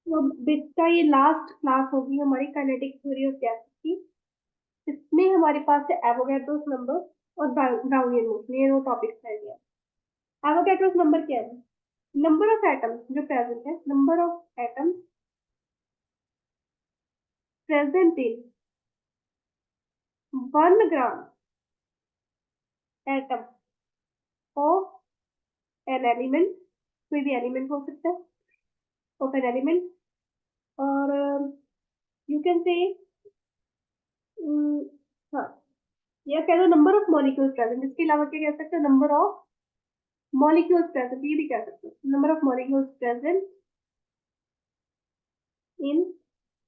तो बेटा ये लास्ट क्लास होगी हमारी काइनेटिक थ्योरी ऑफ गैसेस की। इसमें हमारे पास है एवोगैड्रोस नंबर और ब्राउनियन मोशन, ये दो टॉपिक्स है। एवोगैड्रोस नंबर क्या है? नंबर ऑफ एटम्स जो प्रेजेंट है, number of atoms present in 1 gram atom of an element, कोई भी एलिमेंट हो सकता है, ऑफ एन एलिमेंट। और यू कैन से हाँ, या कह दो नंबर ऑफ मॉलिक्यूल्स प्रेजेंट। इसके अलावा क्या कह सकते हो? नंबर ऑफ मॉलिक्यूल्स प्रेजेंट, ये भी कह सकते हो, number of molecules present in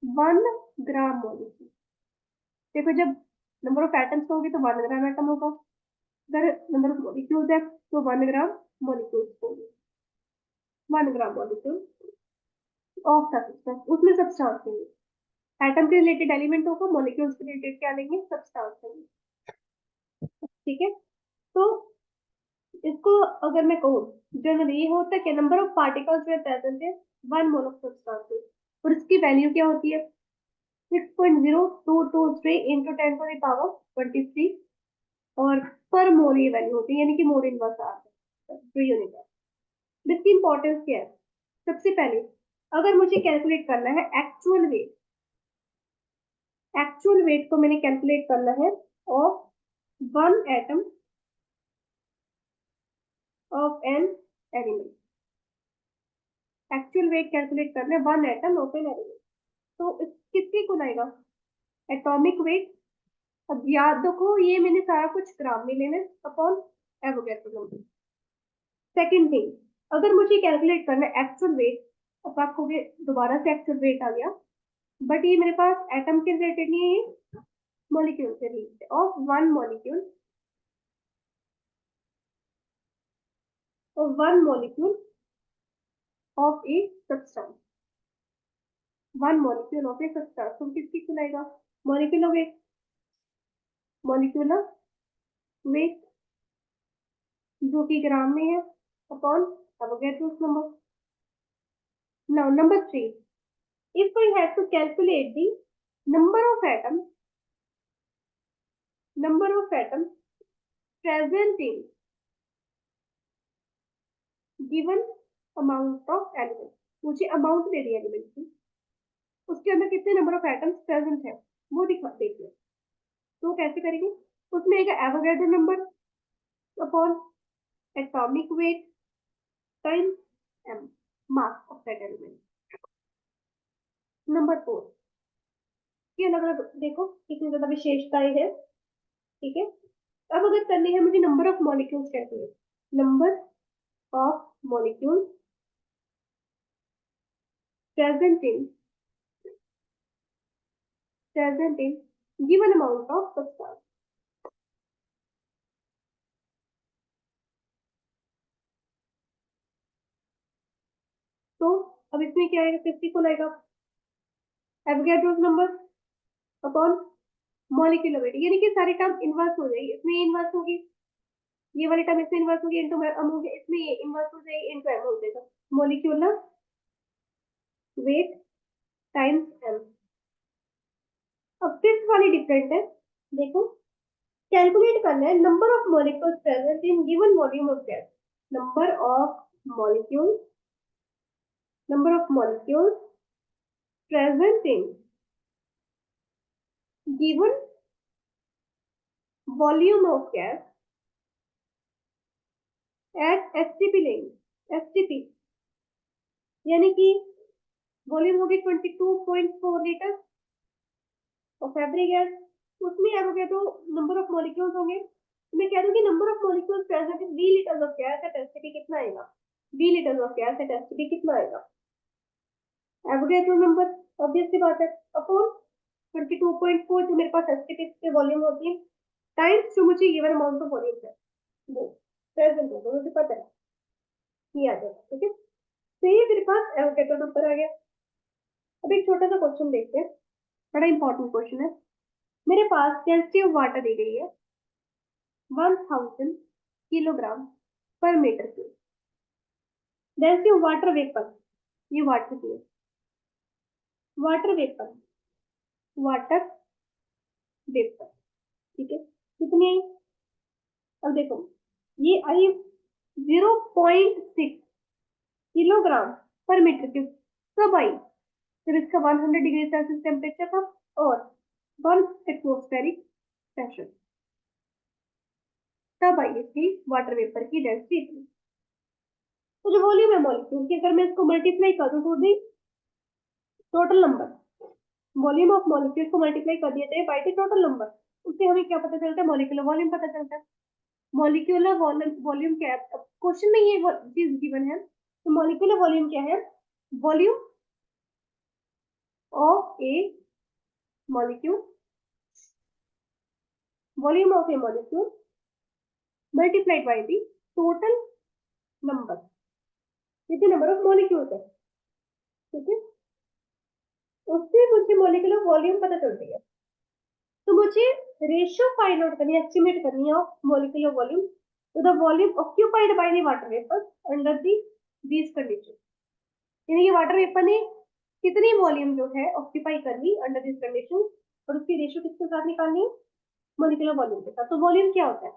1 gram molecule. देखो जब नंबर ऑफ एटम्स होगी तो 1 ग्राम एटम होगा, अगर नंबर ऑफ मॉलिक्यूल्स है तो 1 ग्राम मॉलिक्यूल्स होगी। 1 ग्राम मॉलिक्यूल ऑफ सब्सटेंस, उसमें सब्सटेंस लेंगे। एटम के रिलेटेड एलिमेंट होगा, मॉलिक्यूल्स के रिलेटेड क्या लेंगे? सब्सटेंस लेंगे। ठीक है, तो इसको अगर मैं कहूँ, जनरली ये होता है कि नंबर ऑफ पार्टिकल्स में प्रेजेंट है 1 मोल ऑफ सब्सटेंस, और इसकी वैल्यू क्या होती है? 6.0223 इंटू 10⁻23, और पर मोल ये वैल्यू होती है, यानी कि मोल इनवर्स आ जो यूनिट है। इसकी इंपॉर्टेंस क्या है? सबसे पहले अगर मुझे कैलकुलेट करना है एक्चुअल वेट, एक्चुअल वेट को मैंने कैलकुलेट करना है of 1 atom of an element. Actual weight calculate करना है 1 एटम ऑफ एन एलिमेंट, तो किसके को आएगा? Atomic weight. अब याद रखो ये मैंने सारा कुछ ग्राम में लेना है upon Avogadro number. Second thing, अगर मुझे कैलकुलेट करना है एक्चुअल वेट, अब आपको दोबारा से एक्चुअल वेट आ गया, बट ये मेरे पास एटम के रिलेटेड नहीं है, मॉलिक्यूल से रिलेटेड, ऑफ 1 मॉलिक्यूल, और 1 molecule of a substance. 1 molecule of a substance, तो किसकी खुलाएगा? मॉलिक्यूलर वेट, मॉलिक्यूलर वेट जो कि ग्राम में है upon Avogadro's number. Now number 3, if we have to calculate the number of atoms, number of atoms present in given amount of elements, मुझे amount they the element की, उसके अंदर कितने number of atoms present है वो दिखा देखिए। तो कैसे करेंगे? उसमें एक Avogadro number upon atomic weight times m, mass of that element. Number 4, ये अलग अलग देखो कितनी ज्यादा विशेषताएं है। ठीक है, अब अगर करनी है मुझे number of molecules calculate, number of molecules present in given amount of substance। तो अब इसमें क्या आएगा? 50 को लाएगा Avogadro's number upon molecular weight, यानी कि सारी टर्म इनवर्स हो जाएगी, इसमें इनवर्स होगी, ये वाली टर्म इसमें इनवर्स होगी, इनटू एम होगी, इसमें ये इनवर्स हो जाएगी, इनटू एम हो जाएगा, मॉलिक्यूलर वेट टाइम्स एम। अब फिफ्थ वाली डिफरेंट है, देखो कैलकुलेट करना है number of molecules present in given volume of gas, number of molecules, number of molecules present in given volume of gas at STP लेंगे, STP यानी कि volume होगी 22.4 लीटर ऑफ एवरी गैस, उसमें Avogadro number of molecules होंगे। तो मैं कह दूंगी number of molecules present in V litres of gas at STP कितना आएगा? V litres of gas at STP कितना आएगा? एवोगैड्रो नंबर, ऑब्वियस सी बात है, अपॉन 22.4 जो मेरे पास STP की वॉल्यूम होती है, टाइम्स जो मुझे गिवन अमाउंट ऑफ वॉल्यूम है वो प्रेजेंट होगा, मुझे पता है ये आ जाएगा। ठीक है, तो ये मेरे पास एवोगैड्रो नंबर आ गया। अब एक छोटा सा क्वेश्चन देखते हैं, बड़ा इंपॉर्टेंट क्वेश्चन है। मेरे पास डेंसिटी ऑफ वाटर दी गई है 1000 किलोग्राम पर metre cube, density of water vapour, ये वाटर की है, वाटर वेपर, वाटर वेपर, ठीक है, कितनी आई? अब देखो ये आई 0.6 किलोग्राम पर मीटर क्यूब, कब आई? जब इसका 100 डिग्री सेल्सियस टेम्परेचर था और 1 एटमॉस्फेरिक प्रेशर, तब आई इसकी वाटर वेपर की डेंसिटी इतनी। तो जो वॉल्यूम है मॉलिक्यूल की, अगर मैं इसको मल्टीप्लाई कर दूं तो दी total number, volume of molecule को मल्टीप्लाई कर दिया जाए बाय द टोटल नंबर, उससे हमें क्या पता चलता है? मॉलिक्यूलर वॉल्यूम पता चलता है। मॉलिक्यूलर वॉल्यूम क्या है? अब क्वेश्चन में ये चीज गिवन है, तो मॉलिक्यूलर वॉल्यूम क्या है? Volume of A molecule, volume of A molecule multiplied by the total number, कितने नंबर ऑफ मॉलिक्यूल्स है, ठीक है, उससे मुझे मॉलिक्यूलर वॉल्यूम पता चलती है। तो मुझे रेशियो फाइंड आउट करनी है, एस्टिमेट करनी है of molecular volume to the volume occupied by the water vapour under these condition, यानी कि वाटर वेपर ने कितनी वॉल्यूम जो है ऑक्यूपाई कर ली अंडर दिस कंडीशन, और उसकी रेशियो किसके साथ निकालनी है? मॉलिक्यूलर वॉल्यूम के साथ। तो वॉल्यूम क्या होता है?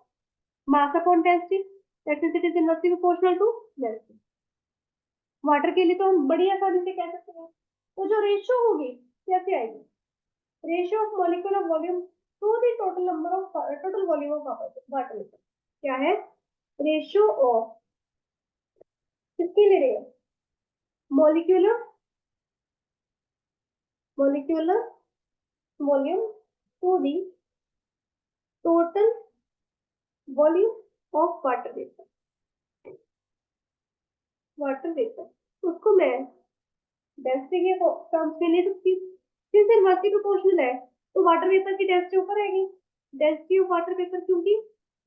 Mass upon density, that means it is inversely proportional to density. Water के लिए तो हम बड़ी आसानी से कह सकते हैं, तो जो रेशियो होगी कैसे आएगी? Ratio of molecular volume to the total number of total volume of water vapour, क्या है? रेशियो ऑफ, किसके ले रहे हैं? Molecular molecular volume to the total volume of water vapour, water vapour उसको मैं डेंसिटी के टर्म्स में ले सकती हूँ, सिंस इनवर्सली प्रोपोर्शनल है तो वाटर वेपर की डेंसिटी ऊपर आएगी, डेंसिटी ऑफ वाटर वेपर, क्योंकि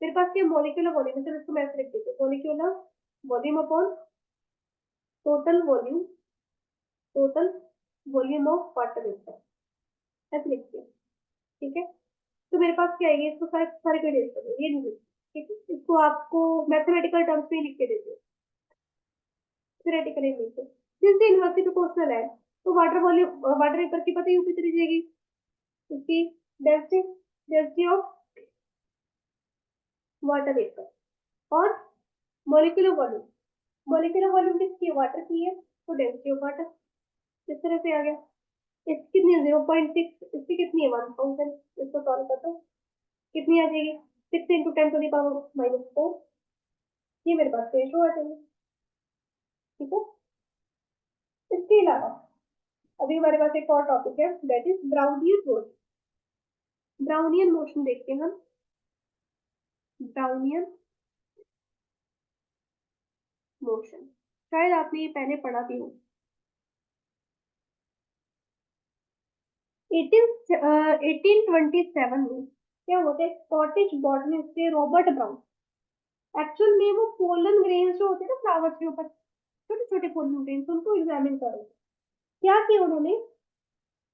मेरे पास क्या मॉलिक्यूलर वॉल्यूम है, चलो इसको मैं ऐसे लिख देती हूँ, molecular volume upon total volume, total volume of water vapour, ऐसे लिखती हूँ, ठीक है। तो मेरे पास क्या आएगी, इसको सारे सारे को डेट करो, ये नहीं लिखती, ठीक है, इसको आपको मैथमेटिकल टर्म्स में लिख के देती हूँ, थ्योरेटिकली लिखते हैं। सिंस इनवर्सली प्रोपोर्शनल है तो वाटर वॉल्यूम, वाटर वेपर की पता ही ऊपर चली जाएगी, इसकी density, density of water vapour, और मॉलिक्यूलर वॉल्यूम, मॉलिक्यूलर वॉल्यूम किसकी है? वाटर की है, तो डेंसिटी ऑफ वाटर, इस तरह से आ गया। इसकी कितनी है? 0.6, इसकी कितनी है? 1000, इसको सॉल्व कर दो, कितनी आ जाएगी? 6 इंटू 10⁻⁻4, ये मेरे पास रेशो आ जाएगी, ठीक है। इसके अलावा अभी हमारे पास एक और टॉपिक है, that is Brownian motion. Brownian motion देखते हैं हम, ब्राउनियन मोशन, शायद आपने ये पहले पढ़ा भी हो। 1827 में क्या होता है, स्कॉटिश बॉटनिस्ट थे रॉबर्ट ब्राउन, एक्चुअल में वो पोलन ग्रेन्स जो होते हैं ना फ्लावर्स के ऊपर, छोटे छोटे पोलन ग्रेन्स, उनको एग्जामिन कर रहे थे। क्या किया उन्होंने?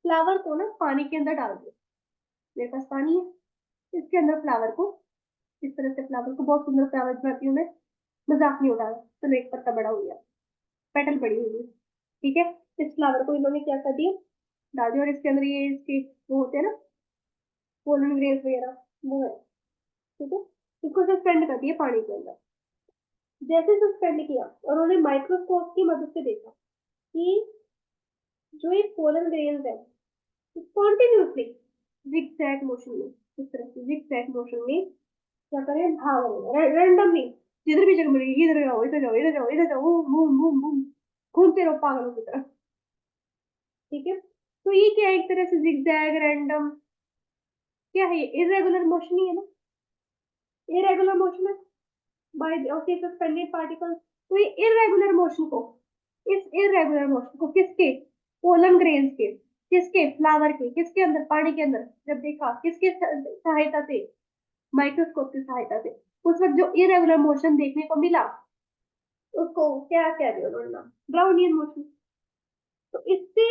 फ्लावर को ना पानी के अंदर डाल दिया, मेरे पास पानी है, इसके अंदर फ्लावर को, इस तरह से फ्लावर को, बहुत सुंदर फ्लावर बनाती हूँ मैं, मजाक नहीं उड़ा रहा, चलो एक पत्ता बड़ा हो गया, पेटल बड़ी हुई है, ठीक है। इस फ्लावर को इन्होंने क्या कर दिया, डाल दिया, और इसके अंदर ये इसके वो होते हैं ना पोलन ग्रेन्स वगैरह, वो है, ठीक है। इसको सस्पेंड कर दिया पानी के अंदर, जैसे सस्पेंड किया और उन्होंने माइक्रोस्कोप की मदद से देखा कि जो ये पोलन ग्रेन्स है कॉन्टिन्यूसली जिगजैग मोशन में, इस तरह से जिगजैग मोशन में क्या करें, भाग रहे हैं रैंडमली, जिधर भी जगह मिलेगी, इधर जाओ इधर जाओ इधर जाओ इधर जाओ, घूम घूम घूम घूमते रहो पागलों की तरह, ठीक है। तो ये क्या है, एक तरह से जिगजैग रैंडम, क्या है, इरेगुलर मोशन ही है ना, इरेगुलर मोशन है बाय सस्पेंडेड पार्टिकल्स। तो ये इरेगुलर मोशन को, इस इरेगुलर मोशन को किसके, पोलन ग्रेन्स के, किसके, फ्लावर के, किसके अंदर, पानी के अंदर, जब देखा किसके सहायता से, माइक्रोस्कोप की सहायता से, उस वक्त जो इरेगुलर मोशन देखने को मिला उसको क्या कह दिया उन्होंने नाम, ब्राउनियन मोशन। तो इससे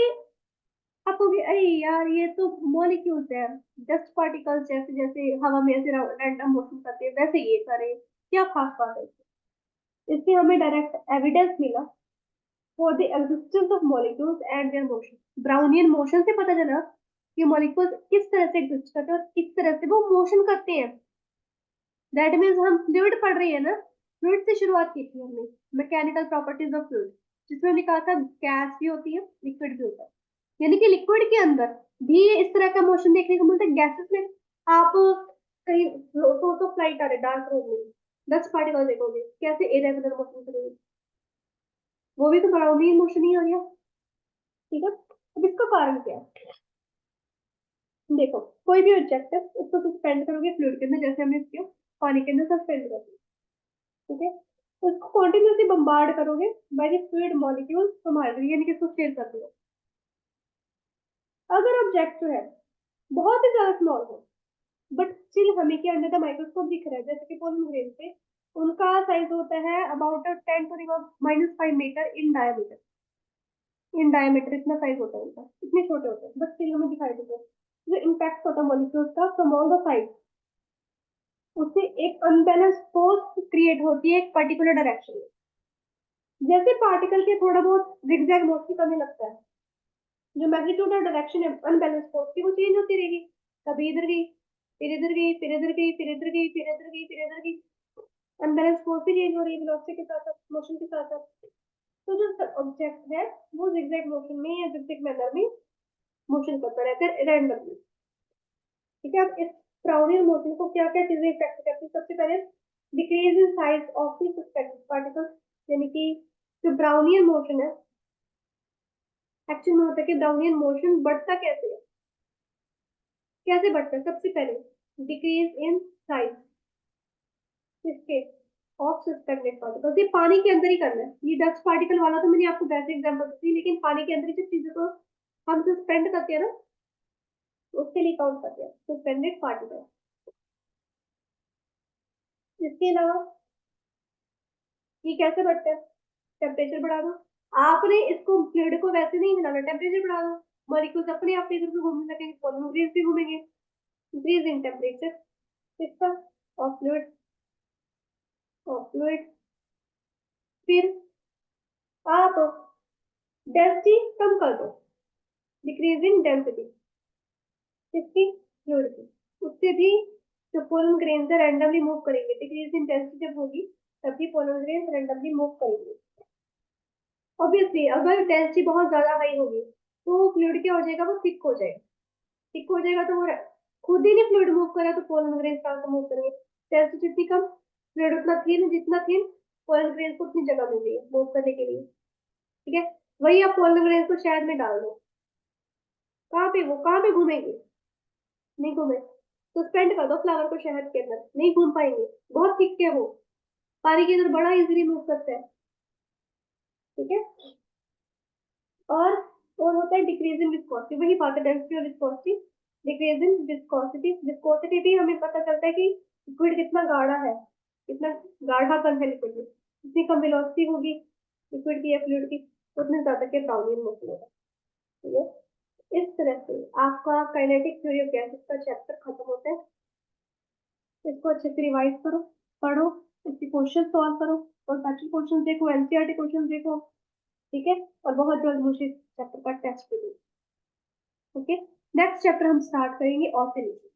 आप कहोगे अरे यार ये तो मॉलिक्यूल्स है, डस्ट पार्टिकल्स जैसे जैसे हवा में ऐसे रैंडम मोशन करते हैं वैसे ये करे, क्या खास बात है इससे? इससे हमें डायरेक्ट एविडेंस मिला for the existence of molecules and there motion. Brownian motion से पता चला कि मॉलिक्यूल्स किस तरह से एग्जिस्ट करते हैं और किस तरह से वो मोशन करते हैं। दैट मीन्स हम फ्लूइड पढ़ रहे हैं ना, फ्लूइड से शुरुआत की थी हमने, मैकेनिकल प्रॉपर्टीज ऑफ फ्लूइड, जिसमें हमने कहा था गैस भी होती है, लिक्विड भी होता है, यानी कि लिक्विड के अंदर भी इस तरह का मोशन देखने को मिलता है। गैसेस में आप कहीं तो फ्लाइट आ रहे डार्क रूम में 10 पार्टिकल देखोगे कैसे इरेगुलर मोशन करेंगे, वो भी तो ब्राउनियन मोशन ही हो गया। ठीक है, अब इसका कारण क्या है? देखो, कोई भी ऑब्जेक्ट है उसको सस्पेंड करोगे फ्लूइड के अंदर, जैसे हमने इसको पानी के अंदर सस्पेंड कर दिया, ठीक है, उसको कॉन्टिन्यूसली बम्बार्ड करोगे by the fluid molecules from hydrogen, यानी कि इसको स्टेर कर दो। अगर ऑब्जेक्ट जो है बहुत ही ज्यादा स्मॉल हो बट स्टिल हमें क्या अंडर द माइक्रोस्कोप दिख रहा है, जैसे कि पोलन ग्रेन पे उनका साइज होता है अबाउट 10⁻⁻5 मीटर इन डायमीटर इतना साइज होता है उनका, इतने छोटे होते हैं बट स्टिल हमें दिखाई देते हैं। जो इम्पैक्ट होता है मॉलिक्यूल्स का फ्रॉम ऑल द साइड, उससे एक अनबैलेंस फोर्स क्रिएट होती है एक पर्टिकुलर डायरेक्शन में। जैसे पार्टिकल के थोड़ा बहुत जिगजैग मोशन करने लगता है, जो मैग्नीट्यूड और डायरेक्शन है अनबैलेंस फोर्स की वो चेंज होती रहेगी, कभी इधर गई फिर इधर गई फिर इधर गई फिर इधर गई फिर इधर गई फिर इधर गई, अनबैलेंस फोर्स भी चेंज हो रही है वेलोसिटी के साथ साथ, मोशन के साथ साथ। तो जो ऑब्जेक्ट है वो जिगजैग मोशन में या जिगजैग मैनर में मोशन करता रहता है रैंडमली। ठीक है, अब इस ब्राउनियन मोशन को क्या क्या चीजें इफेक्ट करती है? सबसे पहले decrease in size of the suspended particles, यानी कि जो ब्राउनियन मोशन है एक्चुअली में होता है कि ब्राउनियन मोशन बढ़ता कैसे है, कैसे बढ़ता है? सबसे पहले डिक्रीज इन साइज किसके, ऑफ सस्पेंडेड पार्टिकल्स। ये पानी के अंदर ही करना है, ये डस्ट पार्टिकल वाला तो मैंने आपको वैसे एग्जांपल दी, लेकिन पानी के अंदर ही जिस चीजों को हम सस्पेंड करते हैं ना उसके लिए काउंट करते हैं सस्पेंडेड पार्टिकल। इसके अलावा ये कैसे बढ़ता है? टेम्परेचर बढ़ा दो, आपने इसको फ्लूइड को वैसे नहीं हिलाना, टेम्परेचर बढ़ा दो, मॉलिक्यूल्स अपने आप इधर उधर घूमने लगेंगे, पॉलीमरेज भी घूमेंगे, इंक्रीज इन टेम्परेचर किसका, ऑफ फ्लूइड, ऑफ फ्लूइड। फिर आप डेंसिटी कम कर दो, डिक्रीज इन डेंसिटी किसकी, फ्लूइड की, उससे भी जो पोलन ग्रेन्स है रैंडमली मूव करेंगे, डिक्रीज इन डेंसिटी जब होगी तभी पोलन ग्रेन्स रैंडमली मूव करेंगे। ऑब्वियसली अगर डेंसिटी बहुत ज्यादा हाई होगी तो फ्लूइड क्या हो जाएगा, वो थिक हो जाएगा, थिक हो जाएगा तो वो खुद ही नहीं फ्लूइड मूव करा तो पोलन ग्रेन्स कहाँ से मूव करेंगे? डेंसिटी जितनी कम फ्लूइड उतना थिन, जितना थिन पोलन ग्रेन्स को उतनी जगह मिल रही है मूव करने के लिए। ठीक है, वही आप पोलन ग्रेन्स को शहद में डाल दो, कहाँ पे वो कहाँ पे घूमेंगे, नहीं घूमे, सस्पेंड कर दो फ्लावर को शहद के अंदर, नहीं घूम पाएंगे, बहुत थिक है वो, पानी के अंदर बड़ा इजीली मूव करता है। ठीक है, और और होता है डिक्रीज इन विस्कोसिटी, वही बात है डेंसिटी और viscosity. Decrease in viscosity, viscosity भी हमें पता चलता है कि लिक्विड कितना गाढ़ा है, कितना गाढ़ापन है लिक्विड में, जितनी कम वेलोसिटी होगी लिक्विड की या फ्लूइड की उतने ज्यादा के ब्राउनियन मोशन होगा। ठीक है, इस तरह से आपका काइनेटिक थ्योरी ऑफ गैसेस का चैप्टर खत्म होता है। इसको अच्छे से रिवाइज करो, पढ़ो, इसके क्वेश्चन सॉल्व करो, और बाकी क्वेश्चन देखो, एनसीईआरटी क्वेश्चन देखो। ठीक है, और बहुत जल्द मुझे चैप्टर का टेस्ट भी दो। ओके, नेक्स्ट चैप्टर हम स्टार्ट करेंगे ऑसिलेशन।